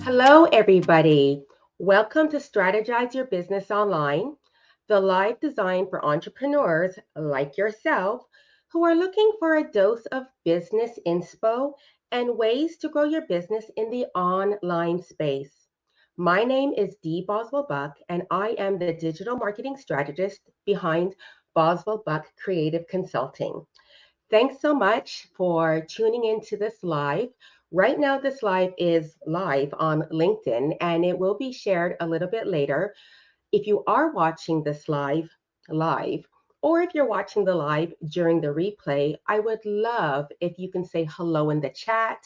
Hello, everybody. Welcome to Strategize Your Business Online, the live design for entrepreneurs like yourself who are looking for a dose of business inspo and ways to grow your business in the online space. My name is Dee Boswell-Buck, and I am the digital marketing strategist behind Boswell-Buck Creative Consulting. Thanks so much for tuning into this live. Right now, this live is live on LinkedIn and it will be shared a little bit later. If you are watching this live, or if you're watching the live during the replay, I would love if you can say hello in the chat,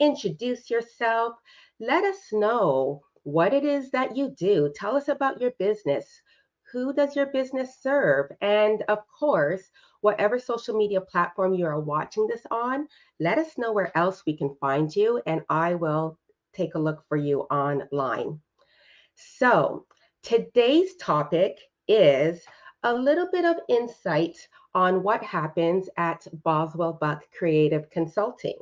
introduce yourself, let us know what it is that you do. Tell us about your business. Who does your business serve? And of course, whatever social media platform you are watching this on, let us know where else we can find you, and I will take a look for you online. So, today's topic is a little bit of insight on what happens at Boswell Buck Creative Consulting.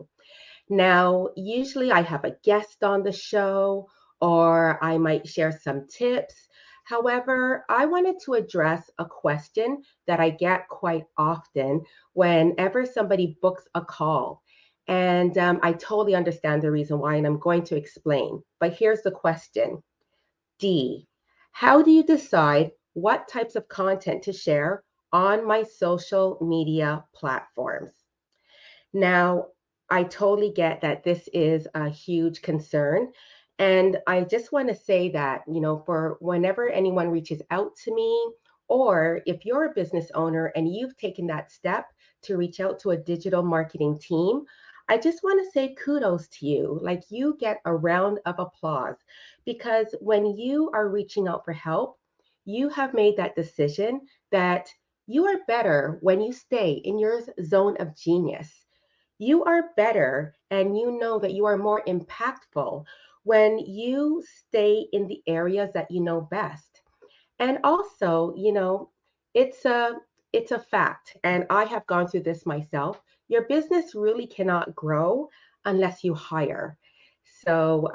Now, usually I have a guest on the show or I might share some tips. However, I wanted to address a question that I get quite often whenever somebody books a call. And I totally understand the reason why, and I'm going to explain. But here's the question: D, how do you decide what types of content to share on my social media platforms? Now, I totally get that this is a huge concern. And I just want to say that, for whenever anyone reaches out to me, or if you're a business owner and you've taken that step to reach out to a digital marketing team, I just want to say kudos to you. Like, you get a round of applause because when you are reaching out for help, you have made that decision that you are better when you stay in your zone of genius. You are better and you know that you are more impactful when you stay in the areas that you know best. And also, it's a it's a fact, and I have gone through this myself. Your business really cannot grow unless you hire. So,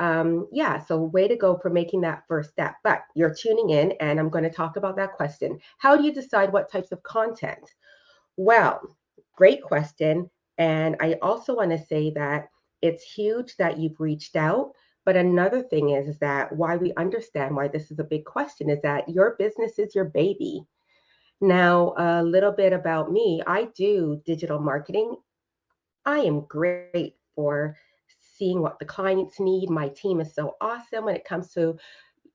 yeah, so way to go for making that first step. But you're tuning in, and I'm going to talk about that question. How do you decide what types of content? Well, great question. And I also want to say that it's huge that you've reached out. But another thing is that why we understand why this is a big question is that your business is your baby. Now, a little bit about me: I do digital marketing. I am great for seeing what the clients need. My team is so awesome when it comes to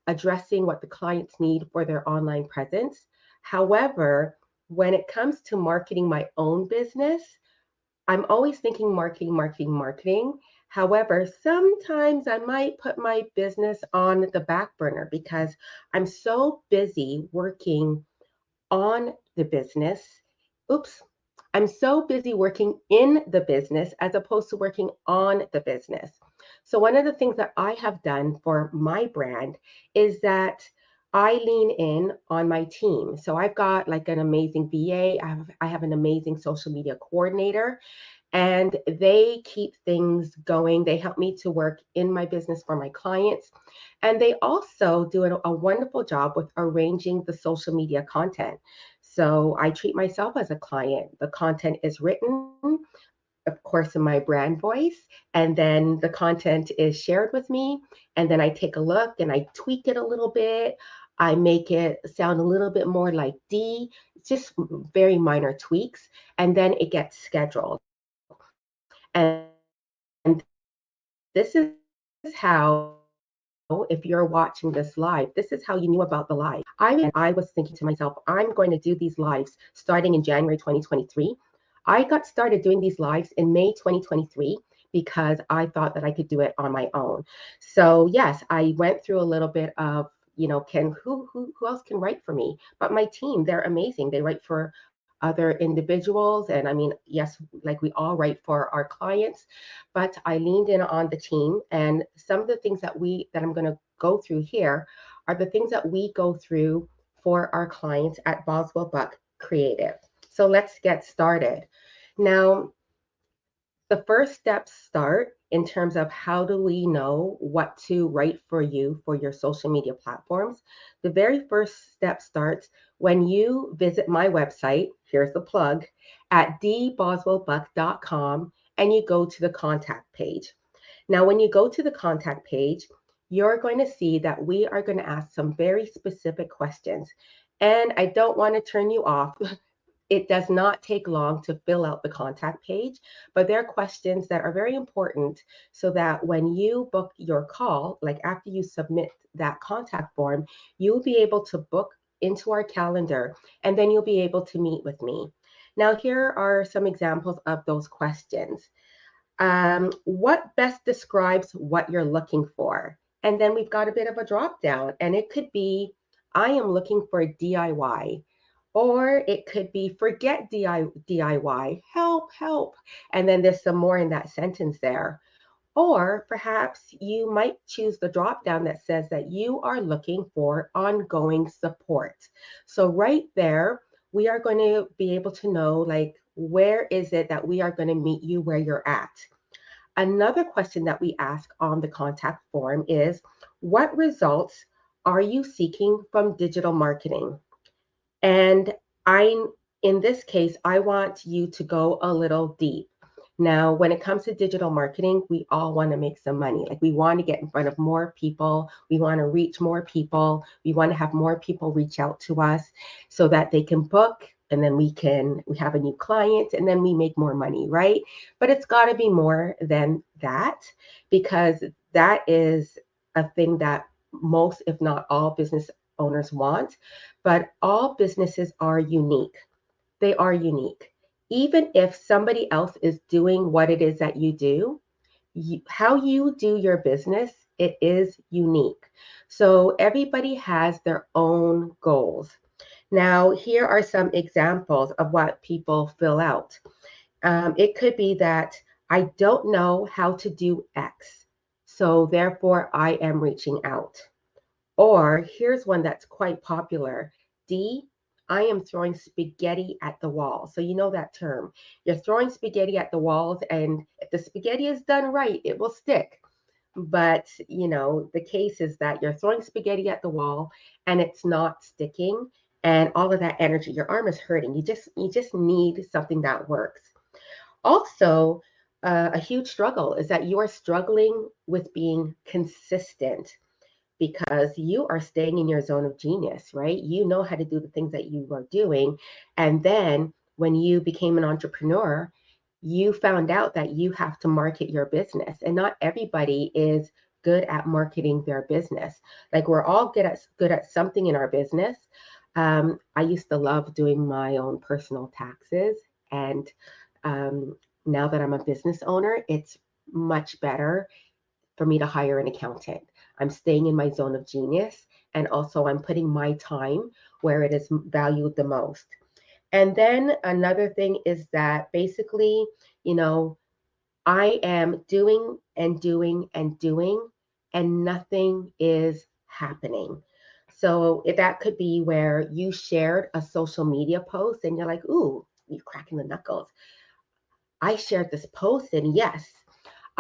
addressing what the clients need for their online presence. However, when it comes to marketing my own business, I'm always thinking marketing, marketing, marketing. However, sometimes I might put my business on the back burner because I'm so busy working on the business. Oops. I'm so busy working in the business as opposed to working on the business. So, one of the things that I have done for my brand is that I lean in on my team. So, I've got like an amazing VA, I have an amazing social media coordinator, and they keep things going. They help me to work in my business for my clients. And they also do a wonderful job with arranging the social media content. So I treat myself as a client. The content is written, of course, in my brand voice, and then the content is shared with me. And then I take a look and I tweak it a little bit. I make it sound a little bit more like D, just very minor tweaks. And then it gets scheduled. And this is how, if you're watching this live, this is how you knew about the live. I was thinking to myself, I'm going to do these lives starting in January 2023. I got started doing these lives in May 2023 because I thought that I could do it on my own. So yes, I went through a little bit of, can who else can write for me? But my team, they're amazing. They write for other individuals, and I mean, yes, like we all write for our clients, but I leaned in on the team, and some of the things that I'm going to go through here are the things that we go through for our clients at Boswell Buck Creative. So let's get started. Now, The first steps start in terms of how do we know what to write for you for your social media platforms. The very first step starts when you visit my website. Here's the plug at deeboswellbuck.com and you go to the contact page. Now, when you go to the contact page, you're going to see that we are going to ask some very specific questions. And I don't want to turn you off. It does not take long to fill out the contact page, but there are questions that are very important so that when you book your call, like after you submit that contact form, you'll be able to book into our calendar and then you'll be able to meet with me. Now, here are some examples of those questions. What best describes what you're looking for? And then we've got a bit of a drop down, and it could be, I am looking for DIY. Or it could be forget DIY, help, help. And then there's some more in that sentence there. Or perhaps you might choose the drop down that says that you are looking for ongoing support. So, right there, we are going to be able to know like, where is it that we are going to meet you where you're at? Another question that we ask on the contact form is what results are you seeking from digital marketing? And I, in this case, I want you to go a little deep. Now, when it comes to digital marketing, we all want to make some money. Like we want to get in front of more people. We want to reach more people. We want to have more people reach out to us so that they can book and then we have a new client and then we make more money, right? But it's got to be more than that because that is a thing that most, if not all, business owners want. But all businesses are unique. They are unique. Even if somebody else is doing what it is that you do, how you do your business, it is unique. So everybody has their own goals. Now, here are some examples of what people fill out. It could be that I don't know how to do X. So therefore, I am reaching out. Or here's one that's quite popular. D, I am throwing spaghetti at the wall. So you know that term. You're throwing spaghetti at the walls, and if the spaghetti is done right, it will stick. But the case is that you're throwing spaghetti at the wall and it's not sticking, and all of that energy, your arm is hurting. You just need something that works. Also, a huge struggle is that you are struggling with being consistent because you are staying in your zone of genius, right? You know how to do the things that you are doing. And then when you became an entrepreneur, you found out that you have to market your business. And not everybody is good at marketing their business. Like we're all good at something in our business. I used to love doing my own personal taxes. And now that I'm a business owner, it's much better for me to hire an accountant. I'm staying in my zone of genius, and also I'm putting my time where it is valued the most. And then another thing is that basically, you know, I am doing and doing and doing, and nothing is happening. So that could be where you shared a social media post and you're like, ooh, you're cracking the knuckles. I shared this post, and yes,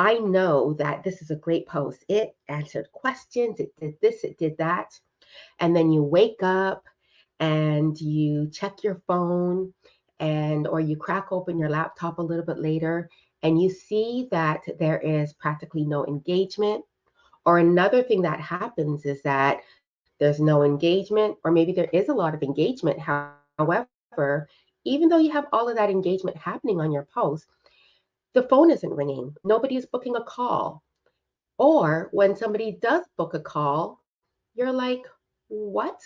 I know that this is a great post. It answered questions, it did this, it did that. And then you wake up and you check your phone or you crack open your laptop a little bit later and you see that there is practically no engagement. Or another thing that happens is that there's no engagement, or maybe there is a lot of engagement. However, even though you have all of that engagement happening on your post, the phone isn't ringing. Nobody is booking a call. Or when somebody does book a call, you're like, what?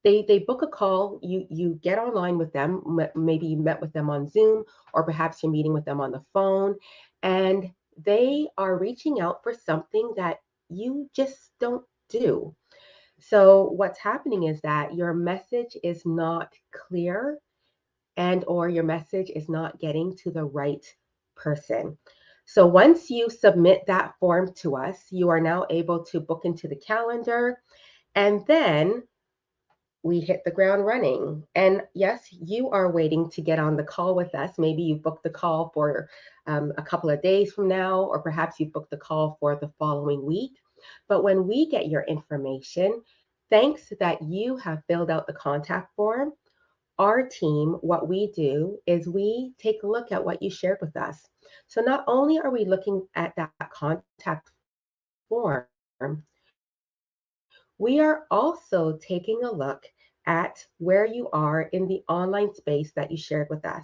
They book a call, you get online with them, maybe you met with them on Zoom, or perhaps you're meeting with them on the phone, and they are reaching out for something that you just don't do. So what's happening is that your message is not clear and or your message is not getting to the right person. So once you submit that form to us, you are now able to book into the calendar. And then we hit the ground running. And yes, you are waiting to get on the call with us. Maybe you booked the call for a couple of days from now, or perhaps you booked the call for the following week. But when we get your information, thanks that you have filled out the contact form, our team, what we do is we take a look at what you shared with us. So not only are we looking at that contact form, we are also taking a look at where you are in the online space that you shared with us.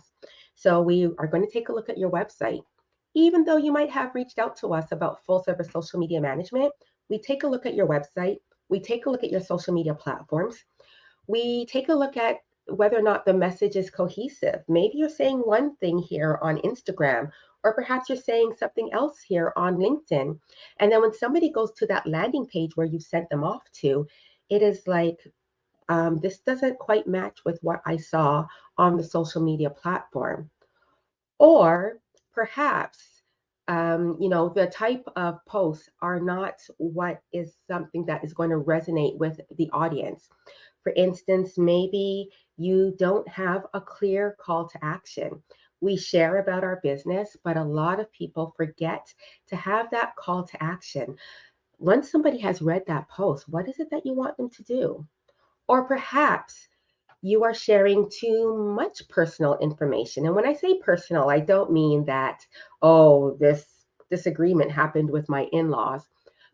So we are going to take a look at your website. Even though you might have reached out to us about full service social media management, we take a look at your website. We take a look at your social media platforms. We take a look at whether or not the message is cohesive. Maybe you're saying one thing here on Instagram, or perhaps you're saying something else here on LinkedIn. And then when somebody goes to that landing page where you sent them off to, it is like, this doesn't quite match with what I saw on the social media platform. Or perhaps, the type of posts are not what is something that is going to resonate with the audience. For instance, maybe you don't have a clear call to action. We share about our business, but a lot of people forget to have that call to action. Once somebody has read that post, what is it that you want them to do? Or perhaps you are sharing too much personal information. And when I say personal, I don't mean that, oh, this disagreement happened with my in laws,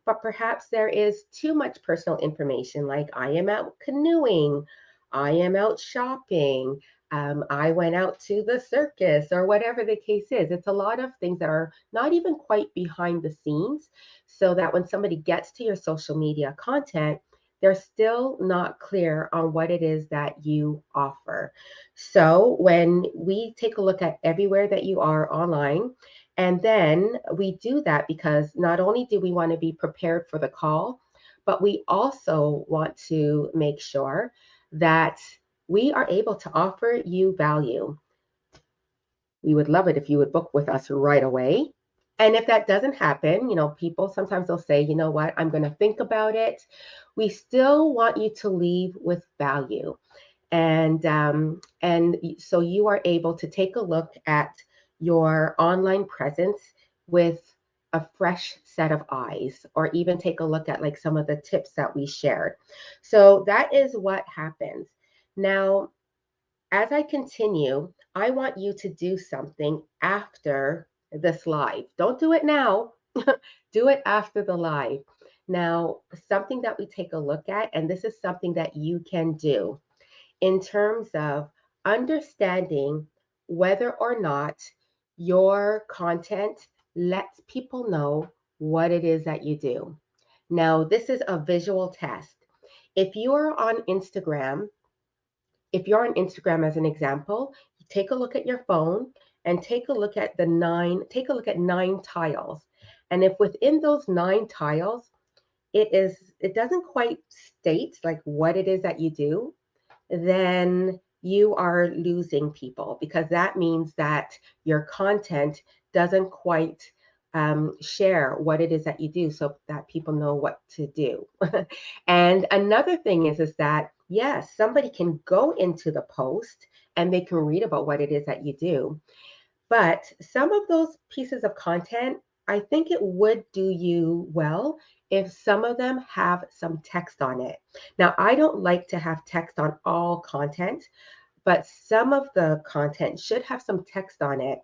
but perhaps there is too much personal information, like I am out canoeing, I am out shopping, I went out to the circus, or whatever the case is. It's a lot of things that are not even quite behind the scenes, so that when somebody gets to your social media content, they're still not clear on what it is that you offer. So when we take a look at everywhere that you are online, and then we do that because not only do we want to be prepared for the call, but we also want to make sure that we are able to offer you value. We would love it if you would book with us right away. And if that doesn't happen, people sometimes they'll say, you know what, I'm going to think about it. We still want you to leave with value. And so you are able to take a look at your online presence with a fresh set of eyes, or even take a look at like some of the tips that we shared. So that is what happens. Now, as I continue, I want you to do something after this live. Don't do it now. Do it after the live. Now, something that we take a look at, and this is something that you can do in terms of understanding whether or not your content lets people know what it is that you do. Now, this is a visual test. If you are on Instagram, if you're on Instagram as an example, take a look at your phone and take a look at 9 tiles. And if within those 9 tiles, it doesn't quite state like what it is that you do, then you are losing people, because that means that your content doesn't quite share what it is that you do, so that people know what to do. And another thing is that, yes, somebody can go into the post and they can read about what it is that you do. But some of those pieces of content, I think it would do you well if some of them have some text on it. Now, I don't like to have text on all content, but some of the content should have some text on it.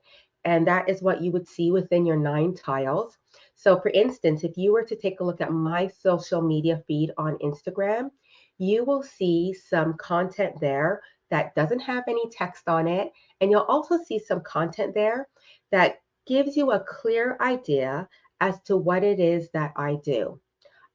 And that is what you would see within your 9 tiles. So, for instance, if you were to take a look at my social media feed on Instagram, you will see some content there that doesn't have any text on it. And you'll also see some content there that gives you a clear idea as to what it is that I do.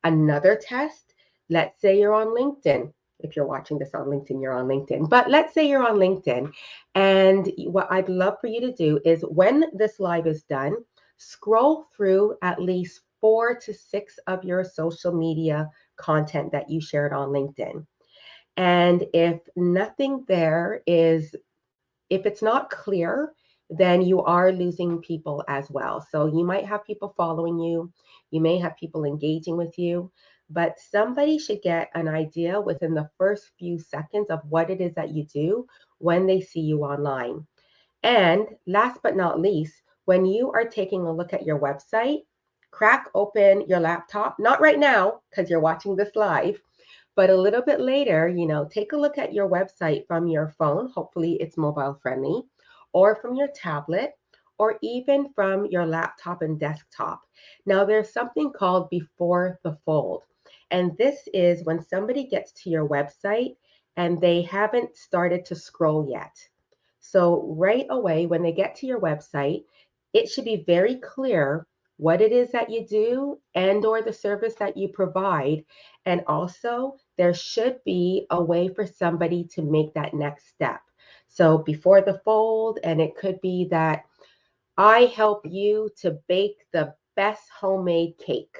Another test, let's say you're on LinkedIn. If you're watching this on LinkedIn, you're on LinkedIn. But let's say you're on LinkedIn. And what I'd love for you to do is, when this live is done, scroll through at least 4 to 6 of your social media content that you shared on LinkedIn. And if nothing there is, if it's not clear, then you are losing people as well. So you might have people following you, you may have people engaging with you, but somebody should get an idea within the first few seconds of what it is that you do when they see you online. And last but not least, when you are taking a look at your website, crack open your laptop, not right now because you're watching this live, but a little bit later, take a look at your website from your phone. Hopefully, it's mobile friendly, or from your tablet, or even from your laptop and desktop. Now, there's something called before the fold. And this is when somebody gets to your website and they haven't started to scroll yet. So, right away, when they get to your website, it should be very clear what it is that you do and or the service that you provide, and also there should be a way for somebody to make that next step. So before the fold, and it could be that I help you to bake the best homemade cake.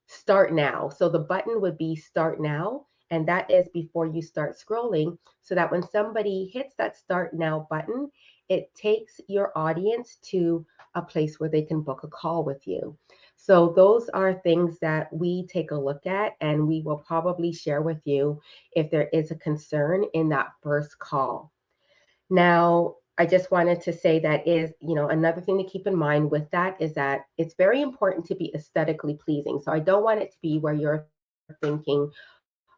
Start now. So the button would be start now, and that is before you start scrolling, so that when somebody hits that start now button, it takes your audience to a place where they can book a call with you. So those are things that we take a look at, and we will probably share with you if there is a concern in that first call. Now, I just wanted to say that is, another thing to keep in mind with that is that it's very important to be aesthetically pleasing. So I don't want it to be where you're thinking,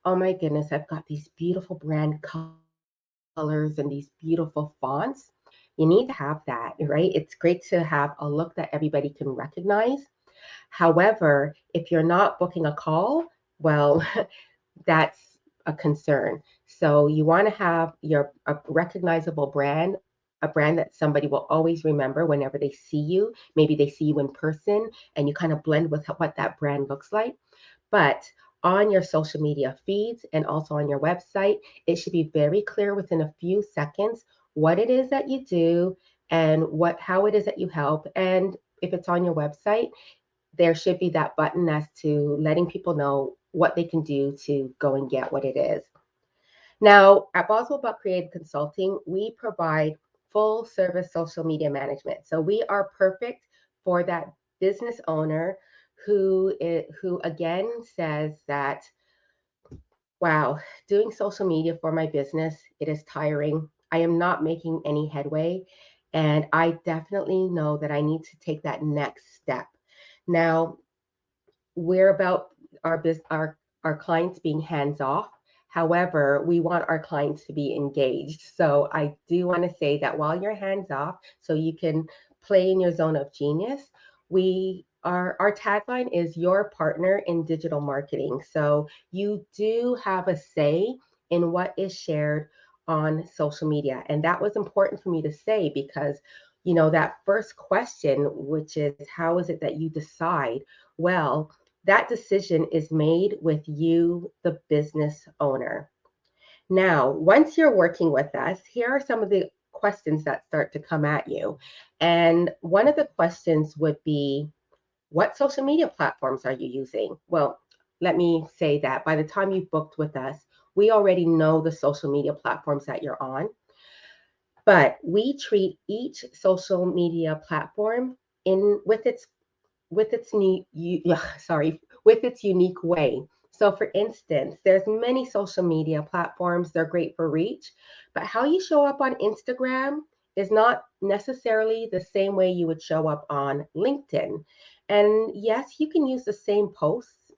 oh my goodness, I've got these beautiful brand colors and these beautiful fonts. You need to have that, right? It's great to have a look that everybody can recognize. However, if you're not booking a call, well, that's a concern. So you want to have a recognizable brand, a brand that somebody will always remember whenever they see you. Maybe they see you in person and you kind of blend with what that brand looks like. But on your social media feeds and also on your website, it should be very clear within a few seconds what it is that you do and how it is that you help. And if it's on your website, there should be that button as to letting people know what they can do to go and get what it is. Now, at Boswell-Buck Creative Consulting, we provide full service social media management. So we are perfect for that business owner who again says that, wow, doing social media for my business, it is tiring. I am not making any headway. And I definitely know that I need to take that next step. Now, we're about our clients being hands off. However, we want our clients to be engaged. So I do want to say that while you're hands off, so you can play in your zone of genius, our tagline is your partner in digital marketing. So you do have a say in what is shared on social media. And that was important for me to say because that first question, which is how is it that you decide? Well, that decision is made with you, the business owner. Now, once you're working with us, here are some of the questions that start to come at you. And one of the questions would be, what social media platforms are you using? Well, let me say that by the time you've booked with us, we already know the social media platforms that you're on, but we treat each social media platform in with its with its unique way. So for instance, there's many social media platforms, they're great for reach, but how you show up on Instagram is not necessarily the same way you would show up on LinkedIn. And yes, you can use the same posts,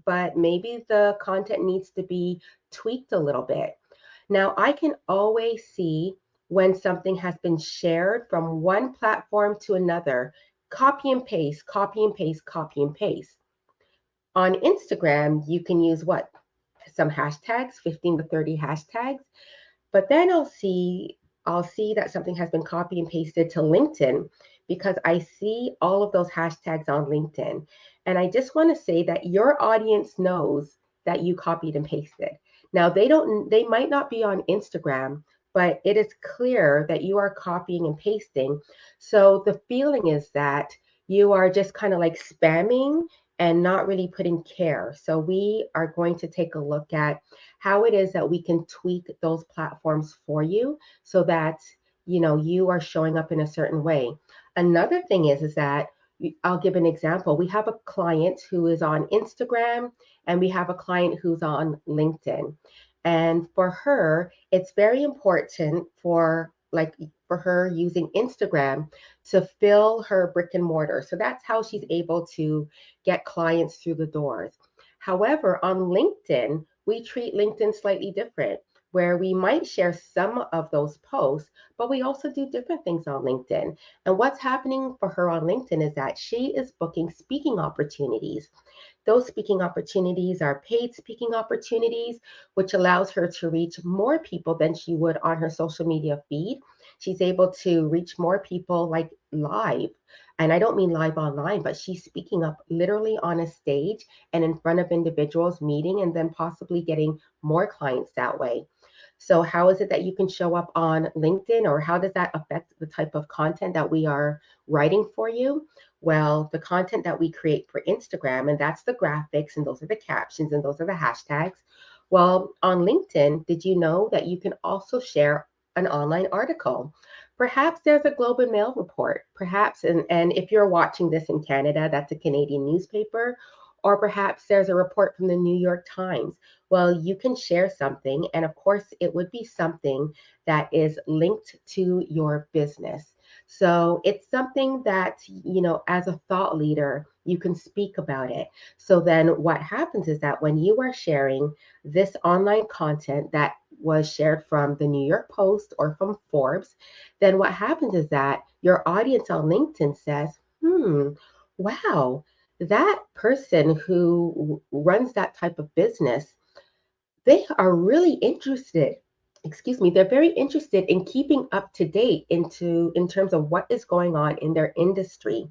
but maybe the content needs to be tweaked a little bit. Now, I can always see when something has been shared from one platform to another. Copy and paste, copy and paste, copy and paste. On Instagram, you can use what? Some hashtags, 15 to 30 hashtags. But then I'll see that something has been copy and pasted to LinkedIn because I see all of those hashtags on LinkedIn. And I just want to say that your audience knows that you copied and pasted. Now they might not be on Instagram, but it is clear that you are copying and pasting. So the feeling is that you are just kind of like spamming and not really putting care. So we are going to take a look at how it is that we can tweak those platforms for you so that you are showing up in a certain way. Another thing is that I'll give an example. We have a client who is on Instagram and we have a client who's on LinkedIn. And for her, it's very important for her using Instagram to fill her brick and mortar. So that's how she's able to get clients through the doors. However, on LinkedIn, we treat LinkedIn slightly different, where we might share some of those posts, but we also do different things on LinkedIn. And what's happening for her on LinkedIn is that she is booking speaking opportunities. Those speaking opportunities are paid speaking opportunities, which allows her to reach more people than she would on her social media feed. She's able to reach more people like live. And I don't mean live online, but she's speaking up literally on a stage and in front of individuals, meeting and then possibly getting more clients that way. So, how is it that you can show up on LinkedIn, or how does that affect the type of content that we are writing for you? Well, the content that we create for Instagram, and that's the graphics, and those are the captions, and those are the hashtags. Well, on LinkedIn, did you know that you can also share an online article? Perhaps there's a Globe and Mail report, perhaps, and if you're watching this in Canada, that's a Canadian newspaper, or perhaps there's a report from the New York Times. Well, you can share something, and of course, it would be something that is linked to your business. So it's something that, as a thought leader, you can speak about it. So then what happens is that when you are sharing this online content that was shared from the New York Post or from Forbes, then what happens is that your audience on LinkedIn says, wow, that person who runs that type of business, they are really interested, excuse me, they're very interested in keeping up to date in terms of what is going on in their industry.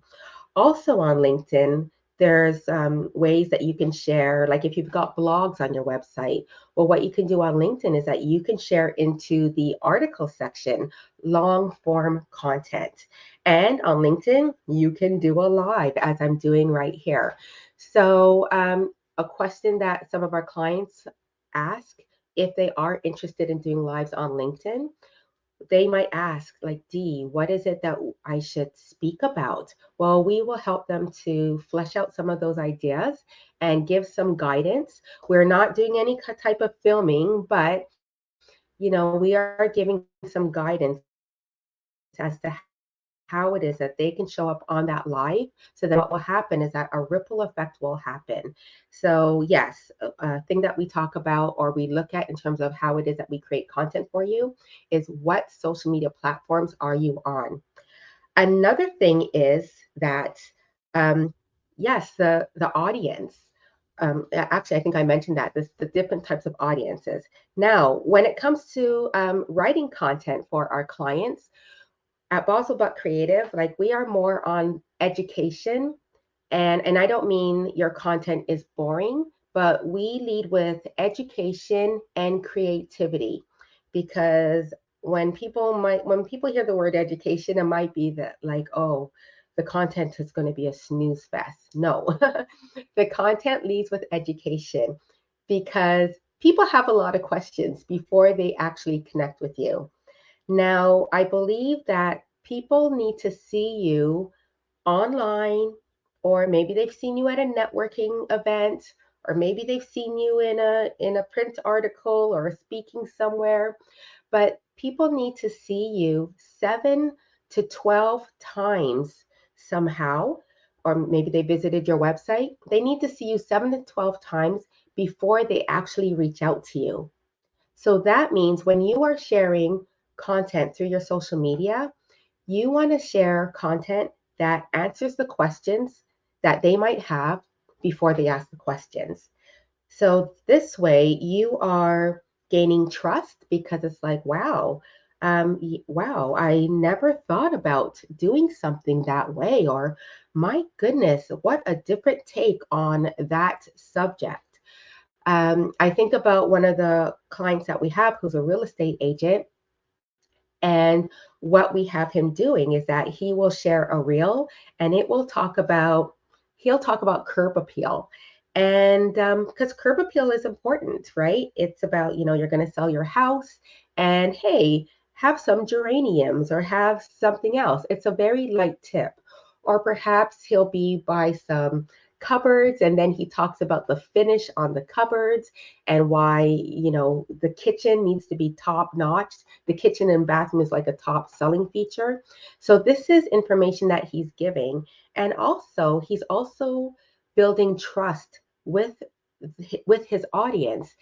Also on LinkedIn, there's ways that you can share, like if you've got blogs on your website, well, what you can do on LinkedIn is that you can share into the article section long form content. And on LinkedIn, you can do a live as I'm doing right here. So, a question that some of our clients ask if they are interested in doing lives on LinkedIn, they might ask, like, Dee, what is it that I should speak about? Well, we will help them to flesh out some of those ideas and give some guidance. We're not doing any type of filming, but we are giving some guidance as to how it is that they can show up on that live. So then what will happen is that a ripple effect will happen. So yes, a thing that we talk about or we look at in terms of how it is that we create content for you is what social media platforms are you on. Another thing is that, um, yes, the audience. Actually, I think I mentioned that the different types of audiences. Now, when it comes to writing content for our clients, at Boswell-Buck Creative, like we are more on education, and I don't mean your content is boring, but we lead with education and creativity, because when people hear the word education, it might be that like, oh, the content is going to be a snooze fest. No, the content leads with education because people have a lot of questions before they actually connect with you. Now, I believe that people need to see you online, or maybe they've seen you at a networking event, or maybe they've seen you in a print article or speaking somewhere, but people need to see you 7 to 12 times somehow, or maybe they visited your website. They need to see you 7 to 12 times before they actually reach out to you. So that means when you are sharing content through your social media, you want to share content that answers the questions that they might have before they ask the questions. So this way you are gaining trust because it's like, wow, wow, I never thought about doing something that way, or my goodness, what a different take on that subject. I think about one of the clients that we have who's a real estate agent. And what we have him doing is that he will share a reel and he'll talk about curb appeal. And because curb appeal is important, right? It's about, you're going to sell your house and hey, have some geraniums or have something else. It's a very light tip. or perhaps he'll be by some cupboards and then he talks about the finish on the cupboards and why, the kitchen needs to be top notch. The kitchen and bathroom is like a top selling feature. So this is information that he's giving. And also, he's also building trust with his audience.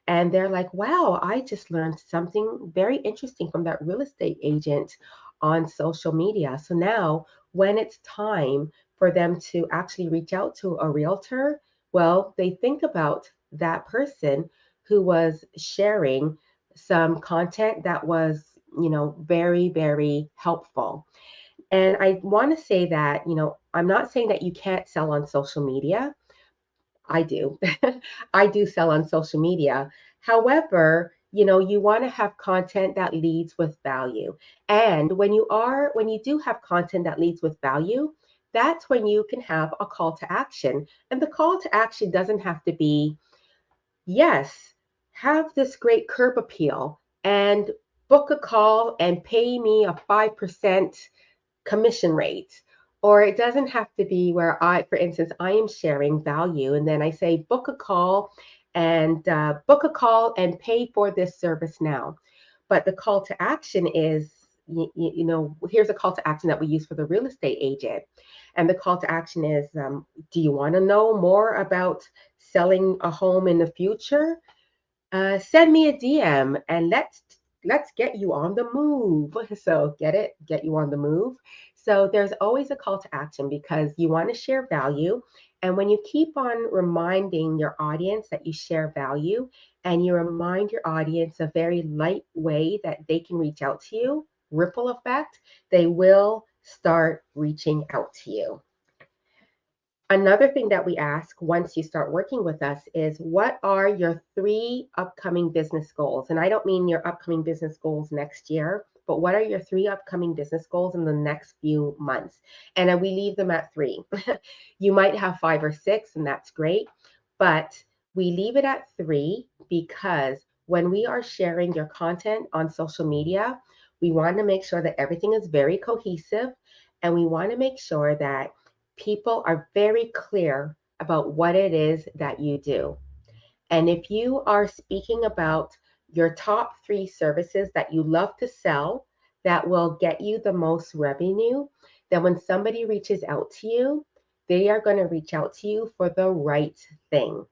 And they're like, wow, I just learned something very interesting from that real estate agent on social media. So now, when it's time for them to actually reach out to a realtor, well, they think about that person who was sharing some content that was, very, very helpful. And I want to say that, I'm not saying that you can't sell on social media. I do. I do sell on social media. However, you want to have content that leads with value. And when you do have content that leads with value, that's when you can have a call to action. And the call to action doesn't have to be, yes, have this great curb appeal and book a call and pay me a 5% commission rate. Or it doesn't have to be where for instance, I am sharing value and then I say, book a call and pay for this service now. But the call to action is, here's a call to action that we use for the real estate agent. And the call to action is, do you want to know more about selling a home in the future? Send me a DM and let's get you on the move. So get it, get you on the move. So there's always a call to action because you want to share value. And when you keep on reminding your audience that you share value and you remind your audience a very light way that they can reach out to you, ripple effect, they will start reaching out to you. Another thing that we ask once you start working with us is what are your 3 upcoming business goals? And I don't mean your upcoming business goals next year, but what are your 3 upcoming business goals in the next few months? And we leave them at 3. You might have 5 or 6, and that's great, but we leave it at 3 because when we are sharing your content on social media, we want to make sure that everything is very cohesive and we want to make sure that people are very clear about what it is that you do. And if you are speaking about your top 3 services that you love to sell that will get you the most revenue, then when somebody reaches out to you, they are going to reach out to you for the right thing.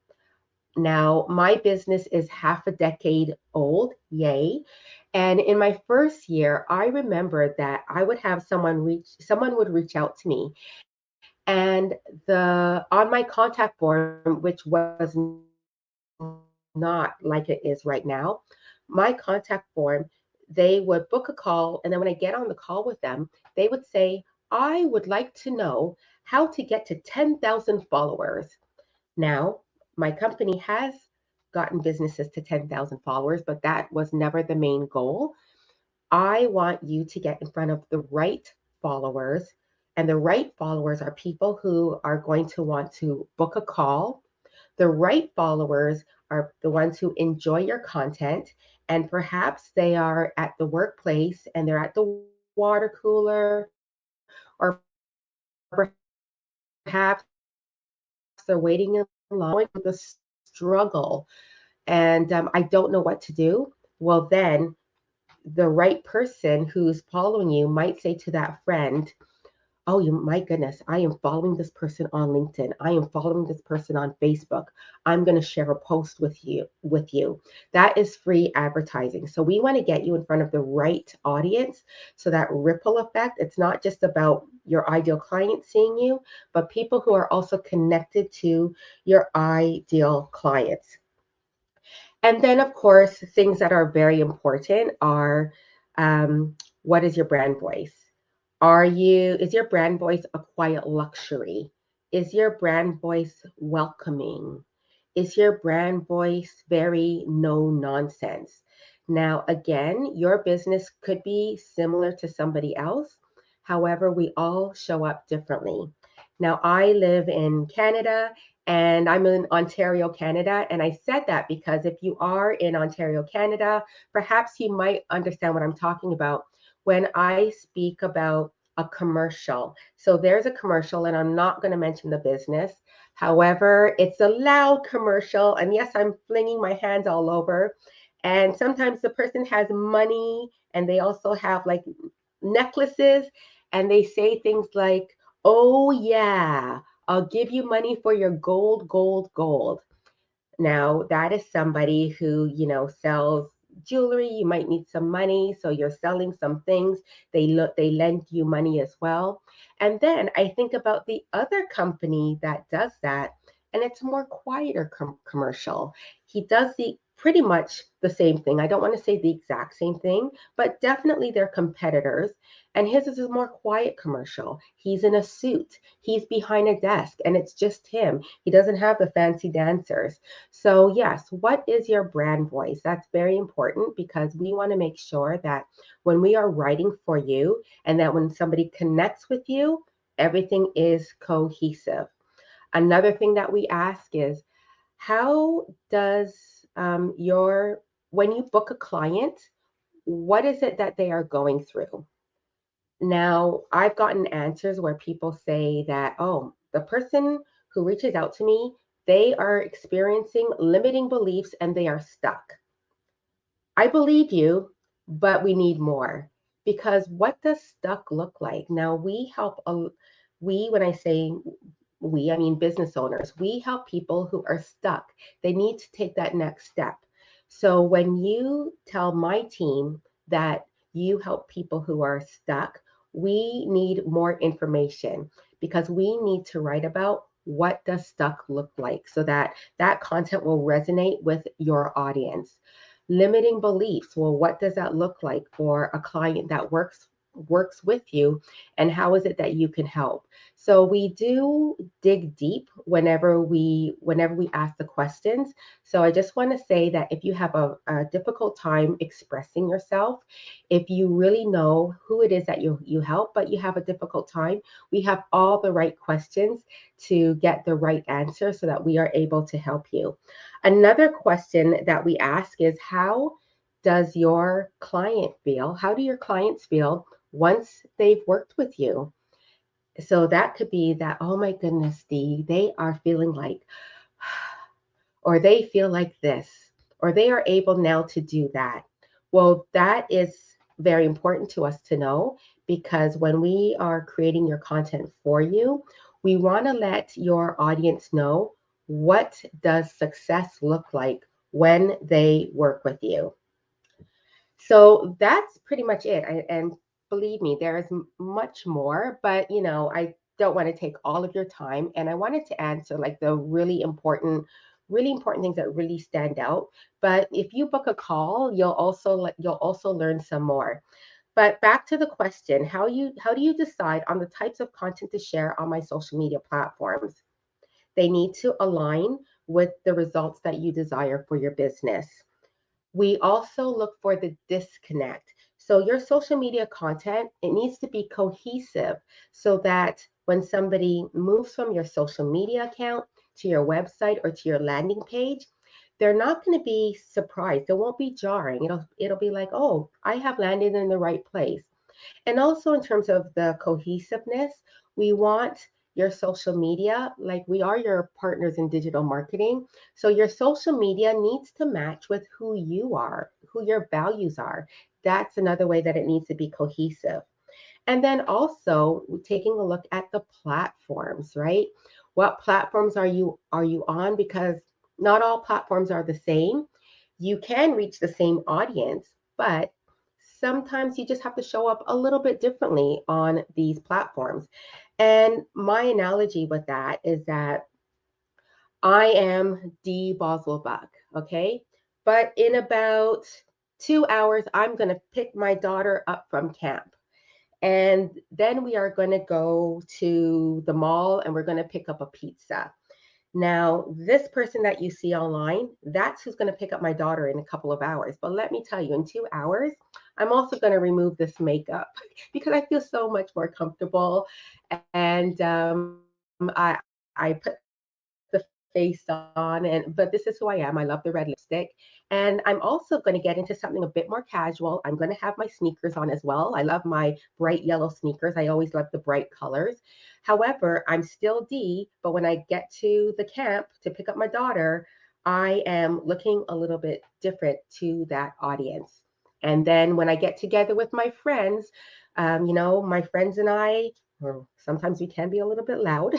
Now, my business is half a decade old, yay. And in my first year, I remember that I would have someone would reach out to me and the on my contact form, which was not like it is right now, my contact form, they would book a call. And then when I get on the call with them, they would say, I would like to know how to get to 10,000 followers. Now, my company has gotten businesses to 10,000 followers, but that was never the main goal. I want you to get in front of the right followers. And the right followers are people who are going to want to book a call. The right followers are the ones who enjoy your content. And perhaps they are at the workplace and they're at the water cooler, or perhaps they're waiting in line with the struggle. And I don't know what to do. Well, then the right person who's following you might say to that friend, oh, my goodness, I am following this person on LinkedIn. I am following this person on Facebook. I'm going to share a post with you. That is free advertising. So we want to get you in front of the right audience. So that ripple effect, it's not just about your ideal client seeing you, but people who are also connected to your ideal clients. And then, of course, things that are very important are, what is your brand voice? Is your brand voice a quiet luxury? Is your brand voice welcoming? Is your brand voice very no nonsense? Now, again, your business could be similar to somebody else. However, we all show up differently. Now, I live in Canada and I'm in Ontario, Canada. And I said that because if you are in Ontario, Canada, perhaps you might understand what I'm talking about when I speak about a commercial. So there's a commercial, and I'm not going to mention the business. However, it's a loud commercial. And yes, I'm flinging my hands all over. And sometimes the person has money and they also have like necklaces, and they say things like, oh, yeah, I'll give you money for your gold, gold, gold. Now, that is somebody who, sells jewelry. You might need some money, so you're selling some things. They lend you money as well. And then I think about the other company that does that, and it's a more quieter commercial. He does the pretty much the same thing. I don't want to say the exact same thing, but definitely they're competitors. And his is a more quiet commercial. He's in a suit. He's behind a desk, and it's just him. He doesn't have the fancy dancers. So, yes, what is your brand voice? That's very important because we want to make sure that when we are writing for you and that when somebody connects with you, everything is cohesive. Another thing that we ask is, how does when you book a client, what is it that they are going through? Now, I've gotten answers where people say that, oh, the person who reaches out to me, they are experiencing limiting beliefs and they are stuck. I believe you, but we need more. Because what does stuck look like? Now, when I say we, I mean business owners, we help people who are stuck. They need to take that next step. So when you tell my team that you help people who are stuck, we need more information because we need to write about what does stuck look like so that that content will resonate with your audience. Limiting beliefs. Well, what does that look like for a client that works with you, and how is it that you can help? So we do dig deep whenever we ask the questions. So I just want to say that if you have a difficult time expressing yourself, if you really know who it is that you help, but you have a difficult time, we have all the right questions to get the right answer so that we are able to help you. Another question that we ask is, how does your client feel? How do your clients feel once they've worked with you? So that could be that, oh my goodness, Dee, they are feeling like, or they feel like this, or they are able now to do that. Well, that is very important to us to know because when we are creating your content for you, we want to let your audience know, what does success look like when they work with you. So that's pretty much it. And believe me, there is much more, but I don't want to take all of your time. And I wanted to answer like the really important things that really stand out. But if you book a call, you'll also learn some more. But back to the question, how do you decide on the types of content to share on my social media platforms? They need to align with the results that you desire for your business. We also look for the disconnect. So your social media content, it needs to be cohesive so that when somebody moves from your social media account to your website or to your landing page, they're not going to be surprised. It won't be jarring. It'll be like, "Oh, I have landed in the right place." And also in terms of the cohesiveness, we want your social media, like we are your partners in digital marketing. So your social media needs to match with who you are, who your values are. That's another way that it needs to be cohesive. And then also taking a look at the platforms, right? What platforms are you on? Because not all platforms are the same. You can reach the same audience, but sometimes you just have to show up a little bit differently on these platforms. And my analogy with that is that I am Dee Boswell-Buck, okay? But in about 2 hours, I'm going to pick my daughter up from camp. And then we are going to go to the mall and we're going to pick up a pizza. Now, this person that you see online, that's who's going to pick up my daughter in a couple of hours. But let me tell you, in 2 hours, I'm also going to remove this makeup because I feel so much more comfortable. And I put the face on, but this is who I am. I love the red lipstick. And I'm also going to get into something a bit more casual. I'm going to have my sneakers on as well. I love my bright yellow sneakers. I always love the bright colors. However, I'm still Dee, but when I get to the camp to pick up my daughter, I am looking a little bit different to that audience. And then when I get together with my friends, my friends and I, or sometimes we can be a little bit loud.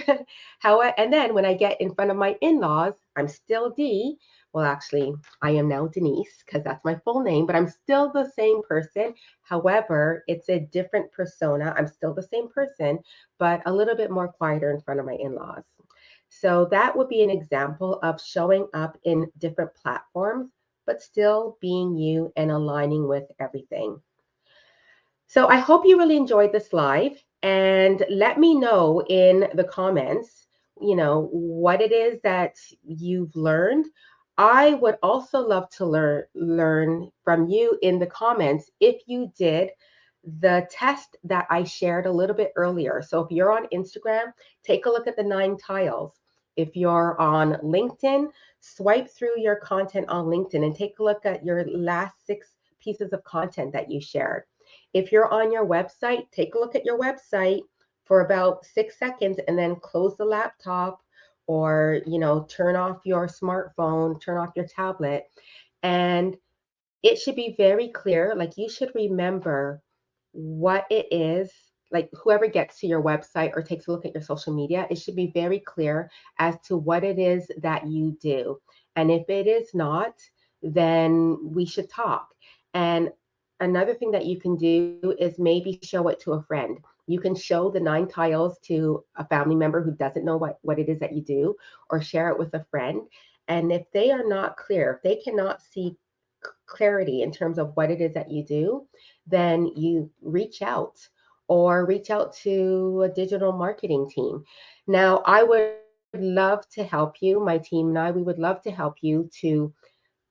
And then when I get in front of my in-laws, I'm still Dee. Well, actually, I am now Denise because that's my full name, but I'm still the same person. However, it's a different persona. I'm still the same person, but a little bit more quieter in front of my in-laws. So that would be an example of showing up in different platforms, but still being you and aligning with everything. So I hope you really enjoyed this live, and let me know in the comments, what it is that you've learned. I would also love to learn from you in the comments if you did the test that I shared a little bit earlier. So if you're on Instagram, take a look at the 9 tiles. If you're on LinkedIn, swipe through your content on LinkedIn and take a look at your last 6 pieces of content that you shared. If you're on your website, take a look at your website for about 6 seconds and then close the laptop, or, turn off your smartphone, turn off your tablet. And it should be very clear. Like, you should remember what it is. Like, whoever gets to your website or takes a look at your social media, it should be very clear as to what it is that you do. And if it is not, then we should talk. And another thing that you can do is maybe show it to a friend. You can show the 9 tiles to a family member who doesn't know what it is that you do, or share it with a friend. And if they are not clear, if they cannot see clarity in terms of what it is that you do, then you reach out, or reach out to a digital marketing team. Now, I would love to help you. My team and I, we would love to help you to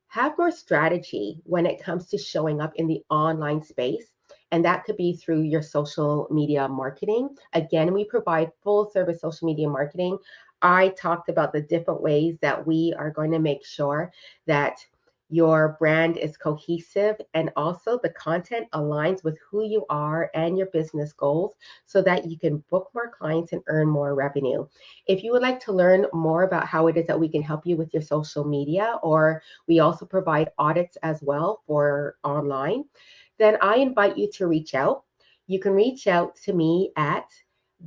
have more strategy when it comes to showing up in the online space. And that could be through your social media marketing. Again, we provide full service social media marketing. I talked about the different ways that we are going to make sure that your brand is cohesive and also the content aligns with who you are and your business goals, so that you can book more clients and earn more revenue. If you would like to learn more about how it is that we can help you with your social media, or we also provide audits as well for online, then I invite you to reach out. You can reach out to me at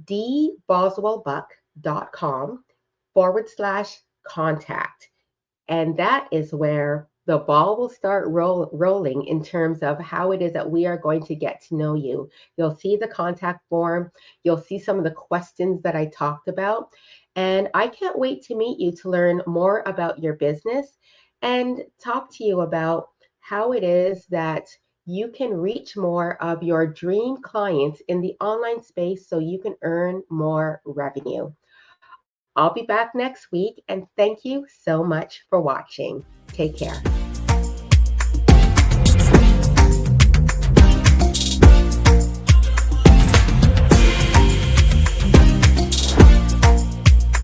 dboswellbuck.com/contact. And that is where the ball will start rolling in terms of how it is that we are going to get to know you. You'll see the contact form. You'll see some of the questions that I talked about. And I can't wait to meet you to learn more about your business and talk to you about how it is that you can reach more of your dream clients in the online space so you can earn more revenue. I'll be back next week, and thank you so much for watching. Take care.